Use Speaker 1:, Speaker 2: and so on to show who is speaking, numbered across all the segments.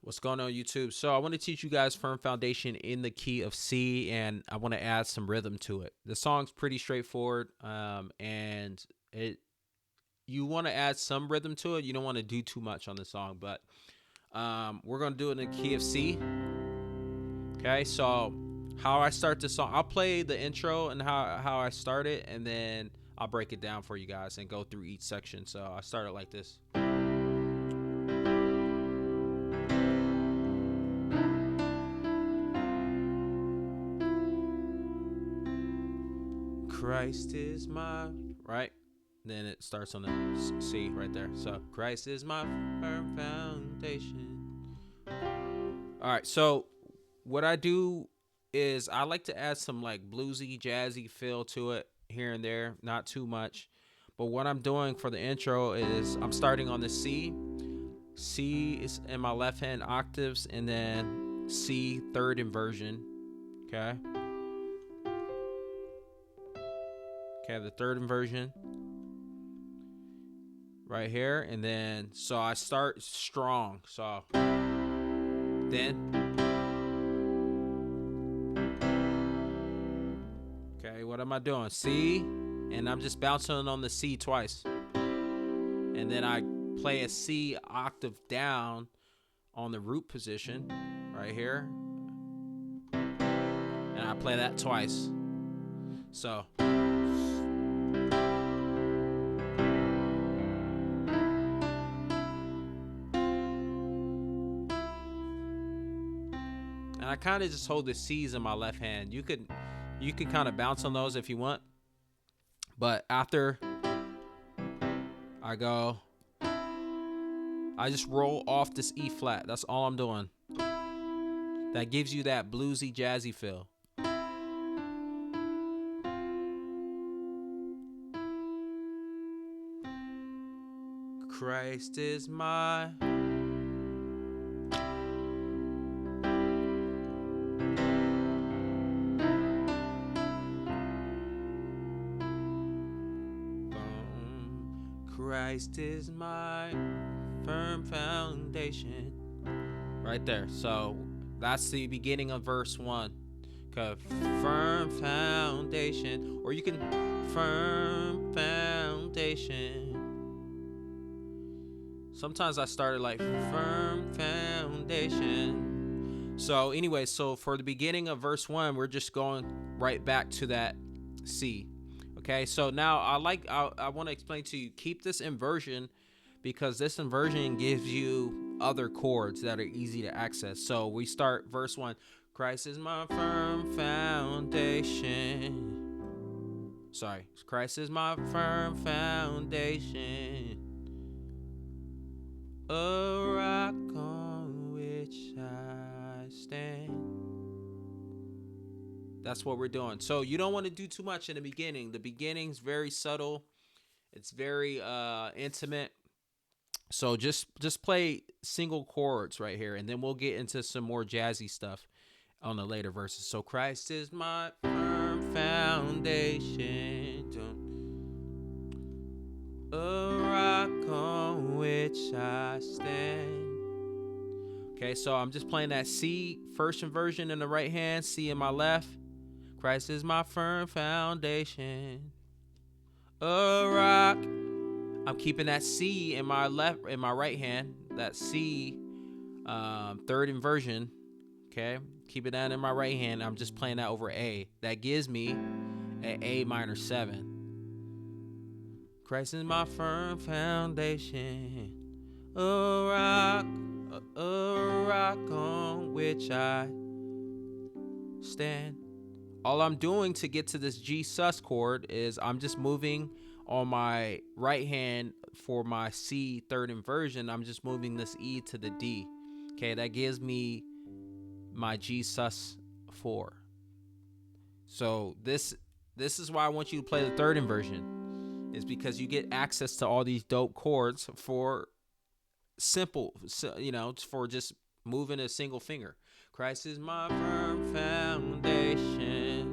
Speaker 1: What's going on, YouTube? So I want to teach you guys firm foundation in the key of C, and I want to add some rhythm to it. The song's pretty straightforward, and you want to add some rhythm to it. You don't want to do too much on the song, but we're going to do it in the key of C. Okay, so how I start the song, I'll play the intro and how I start it, and then I'll break it down for you guys and go through each section. So I start it like this. Christ is my, right? Then it starts on the C right there. So Christ is my firm foundation. All right, so what I do is I like to add some like bluesy, jazzy feel to it here and there, not too much. But what I'm doing for the intro is I'm starting on the C. C is in my left hand octaves, and then C third inversion. Okay. Okay, the third inversion right here, and then so I start strong. So then, okay, what am I doing? C, and I'm just bouncing on the C twice, and then I play a C octave down on the root position right here, and I play that twice. So. And I kind of just hold the C's in my left hand. You can kind of bounce on those if you want. But after I go, I just roll off this E flat. That's all I'm doing. That gives you that bluesy, jazzy feel. Christ is my Christ is my firm foundation. Right there. So that's the beginning of verse 1. Okay. Firm foundation. Or you can firm foundation. Sometimes I started like firm foundation. So anyway, so for the beginning of verse 1, we're just going right back to that C. Okay, so now I want to explain to you, keep this inversion, because this inversion gives you other chords that are easy to access. So we start verse 1. Christ is my firm foundation. Sorry, Christ is my firm foundation. A rock on which I stand. That's what we're doing. So you don't want to do too much in the beginning. The beginning's very subtle. It's very intimate. So just play single chords right here, and then we'll get into some more jazzy stuff on the later verses. So Christ is my firm foundation, a rock on which I stand. Okay, so I'm just playing that C first inversion in the right hand, C in my left. Christ is my firm foundation, a rock. I'm keeping that C in my right hand, that C third inversion. Okay, keeping that in my right hand. I'm just playing that over A. That gives me an A minor 7. Christ is my firm foundation, a rock on which I stand. All I'm doing to get to this G sus chord is I'm just moving on my right hand for my C third inversion. I'm just moving this E to the D. Okay, that gives me my G sus 4. So this is why I want you to play the third inversion, is because you get access to all these dope chords for simple, for just moving a single finger. Christ is my firm foundation,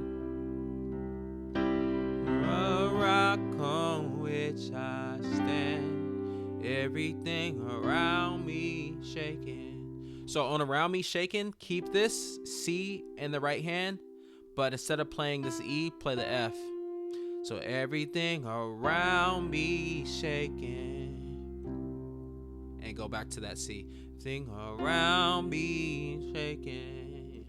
Speaker 1: a rock on which I stand. Everything around me shaking. So on Around Me Shaking, keep this C in the right hand, but instead of playing this E, play the F. So everything around me shaking, and go back to that C. Everything around me shaking,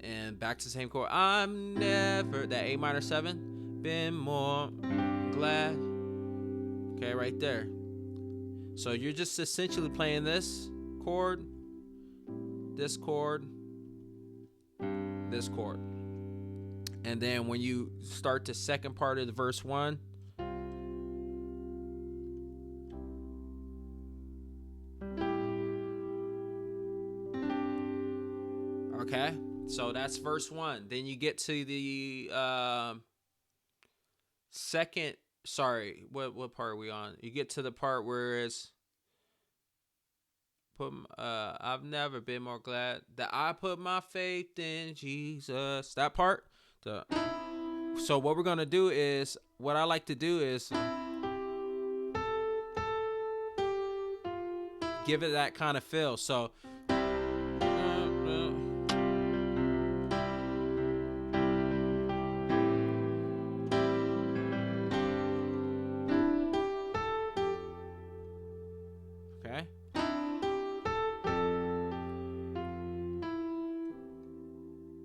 Speaker 1: and back to the same chord. I'm never, that A minor 7, been more glad. Okay, right there. So you're just essentially playing this chord, this chord, this chord. And then when you start the second part of the verse 1, okay, so that's verse 1. Then you get to the second, sorry, what part are we on? You get to the part where it's I've never been more glad that I put my faith in Jesus. That part. So what we're gonna do is, what I like to do is give it that kind of feel. So okay.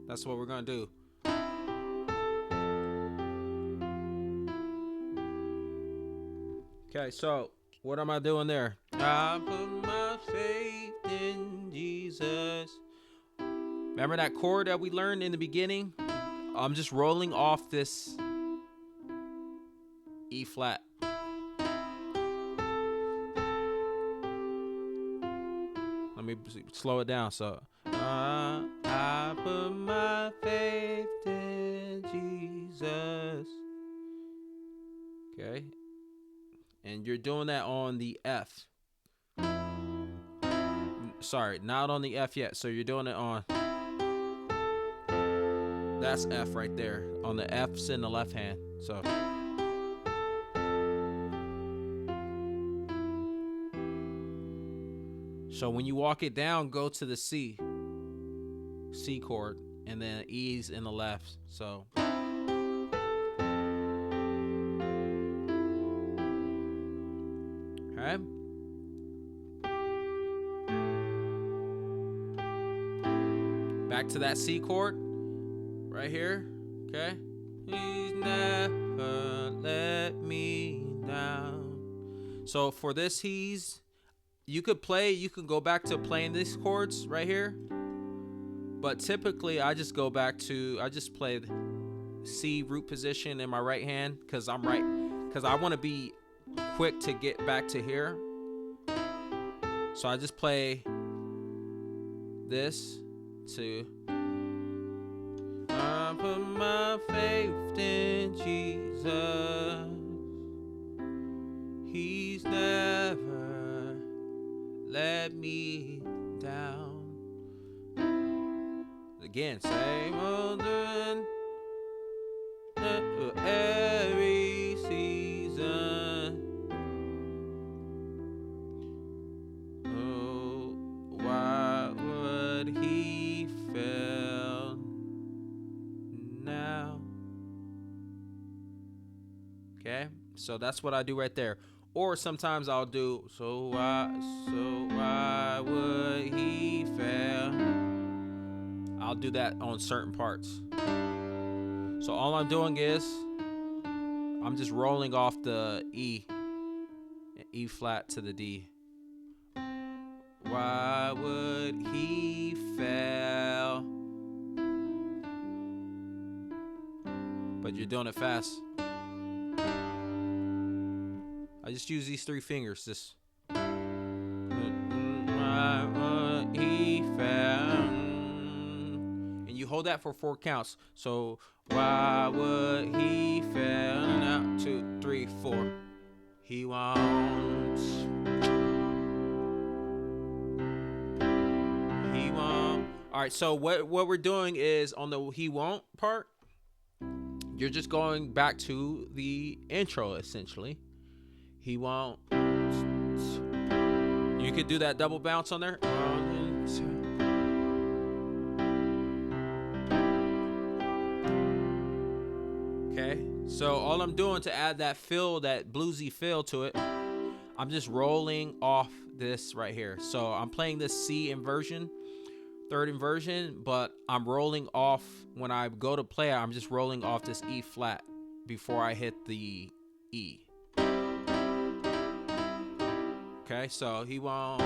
Speaker 1: That's what we're gonna do. Okay, so what am I doing there? I put my faith in Jesus. Remember that chord that we learned in the beginning? I'm just rolling off this E flat. Let me slow it down. So I put my faith in Jesus. Okay. And you're doing that on the F. Sorry, not on the F yet. So you're doing it on, that's F right there. On the F's in the left hand. So when you walk it down, go to the C chord, and then E's in the left. So okay. Back to that C chord right here. Okay. He's never let me down. So for this, you could go back to playing these chords right here. But typically I just play the C root position in my right hand because I want to be quick to get back to here. So I just play this to I put my faith in Jesus. He's never let me down. Again, same old every season. Oh, why would he fail now? Okay, so that's what I do right there. Or sometimes I'll do, so why would he fail? I'll do that on certain parts. So all I'm doing is I'm just rolling off the E flat to the D. Why would he fail? But you're doing it fast. I just use these 3 fingers. Just why would he fail? And you hold that for 4 counts. So why would he fail? Now 2, 3, 4. He won't. He won't. All right. So what we're doing is on the he won't part, you're just going back to the intro essentially. He won't. you could do that double bounce on there. Okay, so all I'm doing to add that feel, that bluesy feel to it, I'm just rolling off this right here. So I'm playing this C inversion, third inversion, but I'm rolling off, when I go to play it, I'm just rolling off this E flat before I hit the E. Okay, so he won't,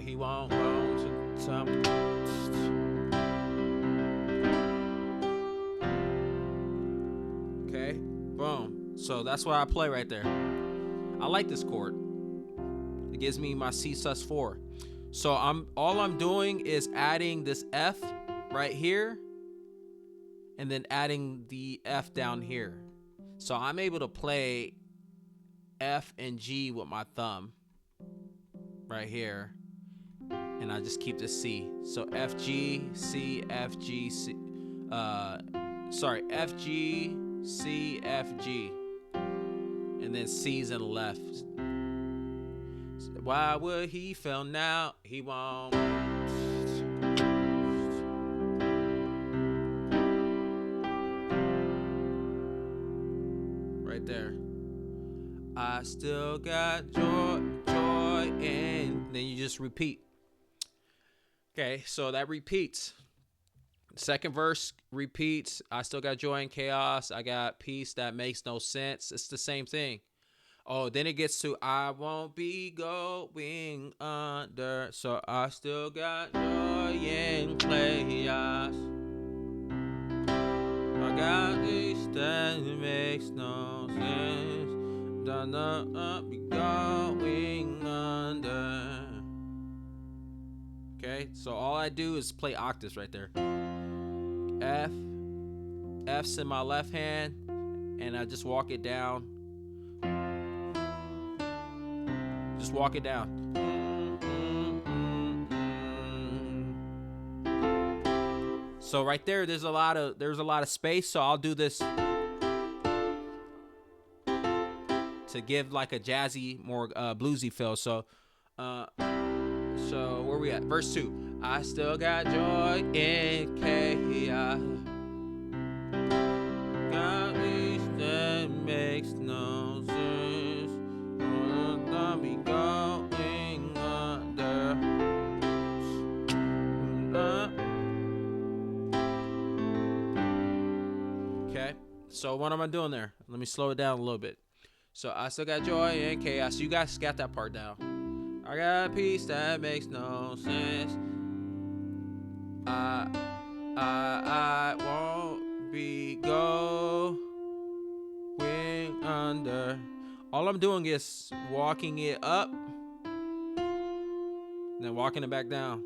Speaker 1: he won't, okay, boom. So that's what I play right there. I like this chord. It gives me my C sus4. So all I'm doing is adding this F right here and then adding the F down here. So I'm able to play F and G with my thumb right here, and I just keep the C. So F G C F G C, F G C F G, and then C's in the left. Why would he fail now? He won't. Right there. I still got joy, and then you just repeat. Okay, so that repeats. Second verse repeats. I still got joy and chaos. I got peace that makes no sense. It's the same thing. Oh, then it gets to I won't be going under. So I still got joy and chaos. I got peace that makes no sense. Not be going under. Okay, so all I do is play octaves right there. F's in my left hand, and I just walk it down. Just walk it down. So right there, there's a lot of space. So I'll do this to give like a jazzy, more bluesy feel. So where we at? Verse 2. I still got joy in chaos. Got peace that makes no sense. Gonna be going under. Okay. So what am I doing there? Let me slow it down a little bit. So I still got joy and chaos. You guys got that part down. I got peace that makes no sense. I won't be going under. All I'm doing is walking it up, and then walking it back down.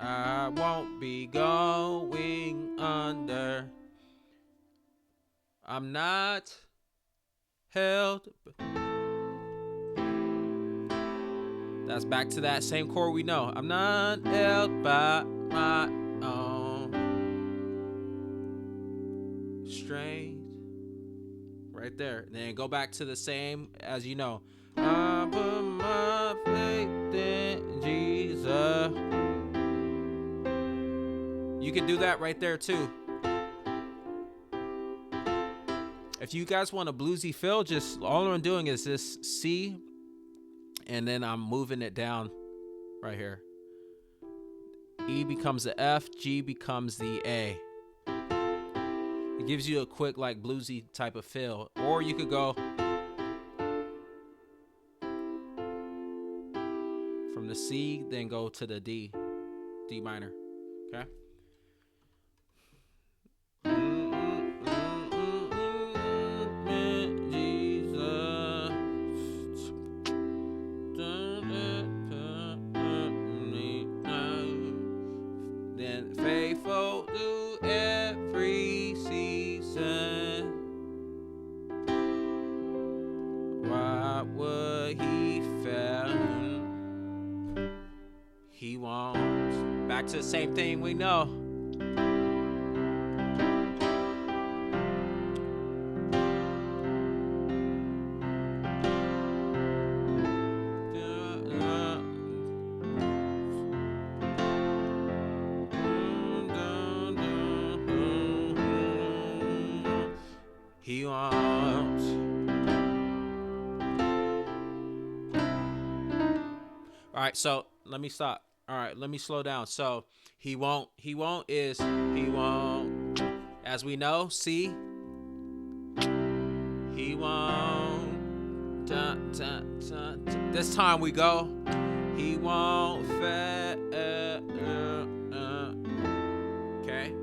Speaker 1: I won't be going under. I'm not held. That's back to that same chord we know. I'm not held by my own strength. Right there. Then go back to the same as you know. I put my faith in Jesus. You can do that right there too. If you guys want a bluesy feel, just all I'm doing is this C, and then I'm moving it down right here. E becomes the F, G becomes the A. It gives you a quick like bluesy type of feel. Or you could go from the C, then go to the D minor. Okay? Then faithful to every season. Why would he fail? He won't. Back to the same same thing we know. He wants. All right, so let me stop. All right, let me slow down. So he won't is he won't. As we know, C. He won't. This time we go. He won't. Okay.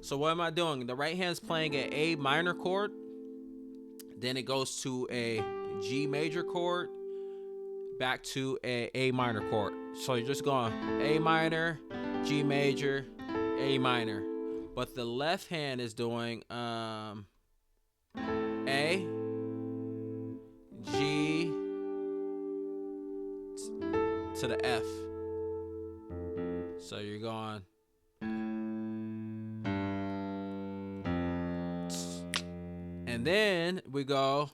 Speaker 1: So what am I doing? The right hand's playing an A minor chord. Then it goes to a G major chord. Back to a minor chord. So you're just going A minor, G major, A minor. But the left hand is doing A, G to the F. So you're going. And then we go.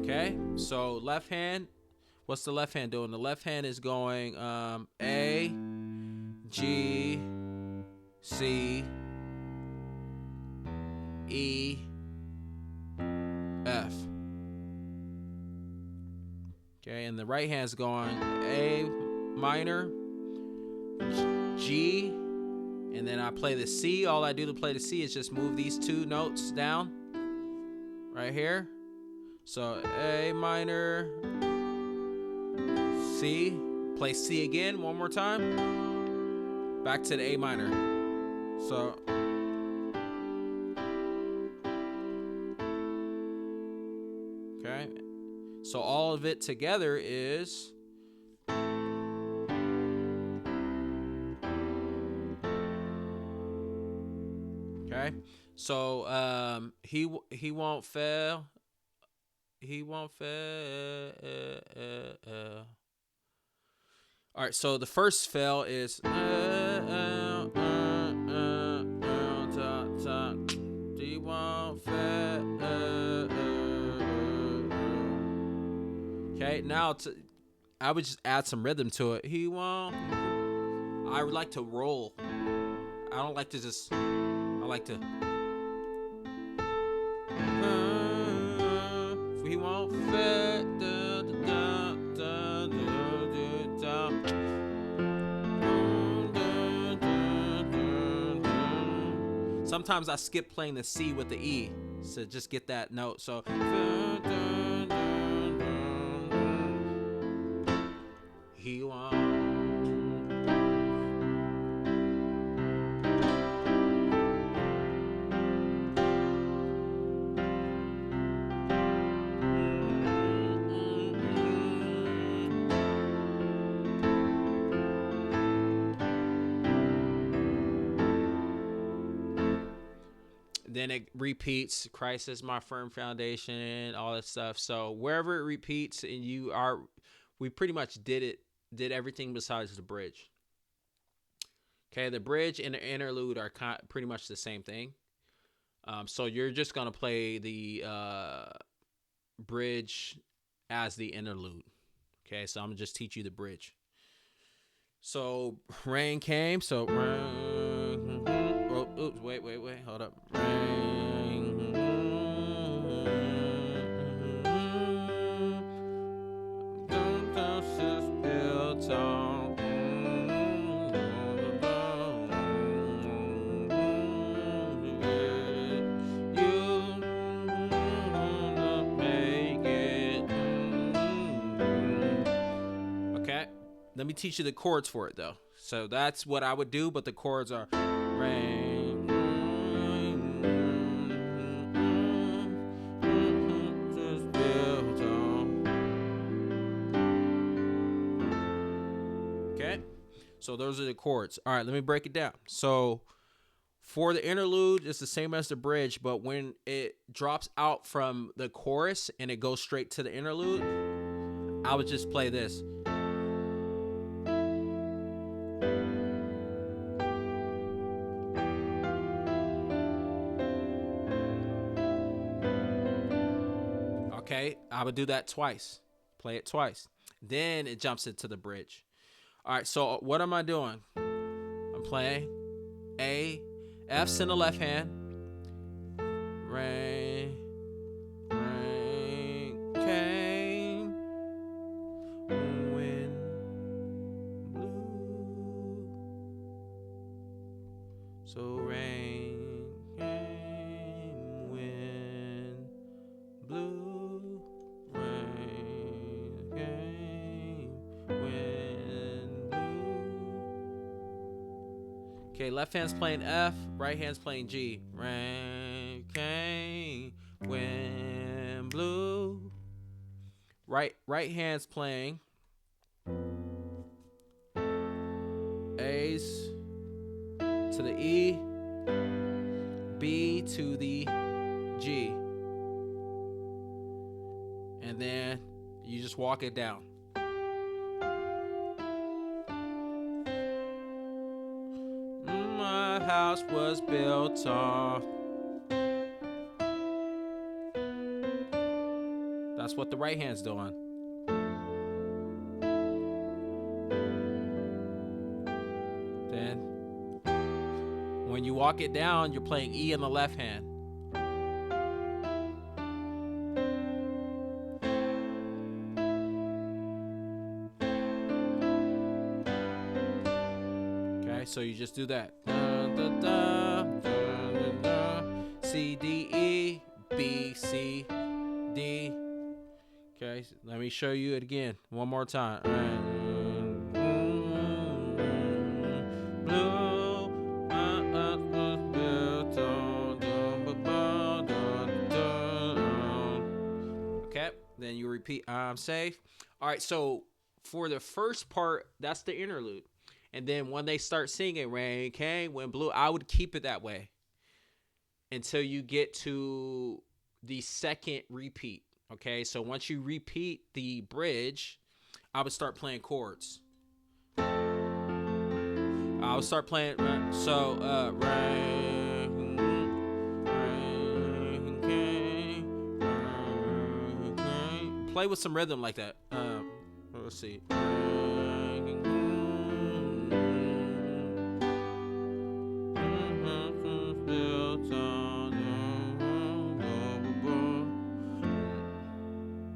Speaker 1: Okay, so left hand, what's the left hand doing? The left hand is going A, G, C, E, F. Okay, and the right hand's going A minor, G, and then I play the C. All I do to play the C is just move these two notes down right here. So A minor, C, play C again one more time, back to the A minor. So okay, so all of it together is okay. So he won't fail. He won't fail. All right, so the first fail is he won't fail. Okay, now I would just add some rhythm to it. He won't. I would like to roll. I don't like to just. I like to. He won't fit. Sometimes I skip playing the C with the E to just get that note. So he won't. Then it repeats, Christ is my firm foundation, all that stuff. So wherever it repeats and we pretty much did everything besides the bridge. Okay, the bridge and the interlude are pretty much the same thing. So you're just going to play the bridge as the interlude. Okay, so I'm going to just teach you the bridge. So rain came, so rain. Oh, oops, wait, hold up. Rain. Built on. Okay, let me teach you the chords for it though. So that's what I would do, but the chords are rain. Okay, so those are the chords. All right, let me break it down. So For the interlude, it's the same as the bridge, but when it drops out from the chorus and it goes straight to the interlude, I would just play this. Okay, I would do that twice. Play it twice. Then it jumps into the bridge. All right, so what am I doing? I'm playing A, F's in the left hand. Rain came, wind blew. So rain came, wind blew. Rain came, wind blew. Okay, left hand's playing F, right hand's playing G. Rain came, wind blew. Right hand's playing A's to the E, B to the G. And then you just walk it down. My house was built on. That's what the right hand's doing. Then, when you walk it down, you're playing E in the left hand. Okay, so you just do that. C, D, E, B, C, D. Okay, let me show you it again one more time. Okay, then you repeat, I'm safe. All right, so for the first part, that's the interlude. And then when they start singing rain came, wind blew, I would keep it that way until you get to the second repeat. Okay, so once you repeat the bridge, I would start playing chords. I would start playing, so rain came, play with some rhythm like that. Let's see.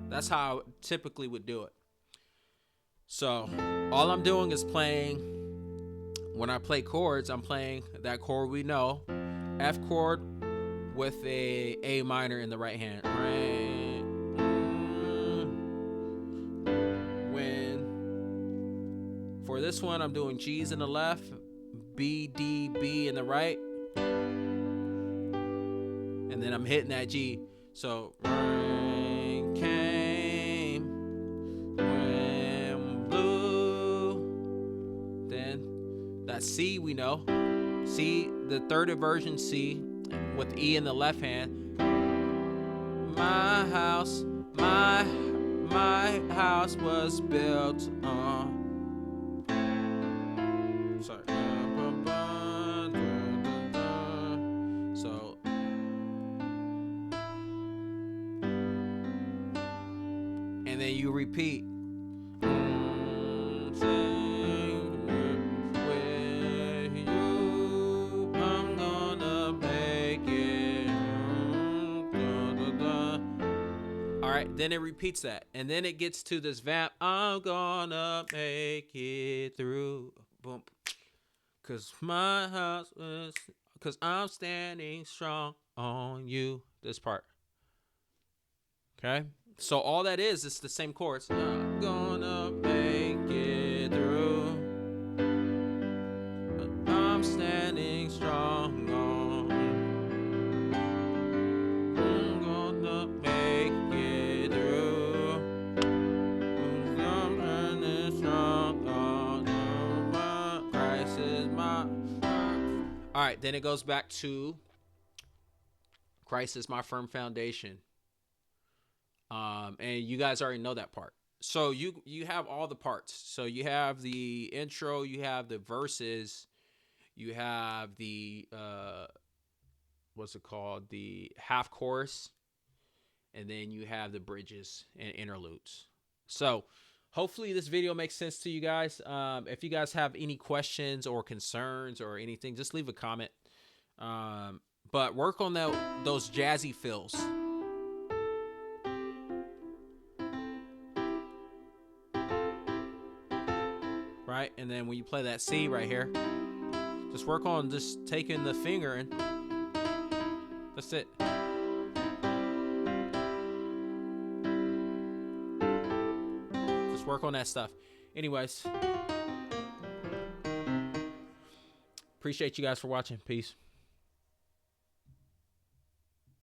Speaker 1: That's how I typically would do it. So all I'm doing is playing, when I play chords, I'm playing that chord we know, F chord with a minor in the right hand. When for this one, I'm doing G's in the left, B, D, B in the right, and then I'm hitting that G. So rain came, wind blew. Then that C we know. C, the third inversion C with E in the left hand. My house was built on. Sorry. So and then you repeat. Then it repeats that, and then it gets to this vamp. I'm gonna make it through, boom, cause my house is, cause I'm standing strong on you. This part, okay. So all that is the same chords. I'm gonna make it through, but I'm standing strong on. I'm gonna make it through. I'm standing strong on. Christ is my. All right, then it goes back to Christ is my firm foundation. And you guys already know that part. So you have all the parts. So you have the intro, you have the verses, you have the what's it called? The half chorus, and then you have the bridges and interludes. So hopefully this video makes sense to you guys. If you guys have any questions or concerns or anything, just leave a comment. But work on those jazzy fills. Right? And then when you play that C right here, just work on just taking the finger and that's it. Just work on that stuff. Anyways, appreciate you guys for watching. Peace.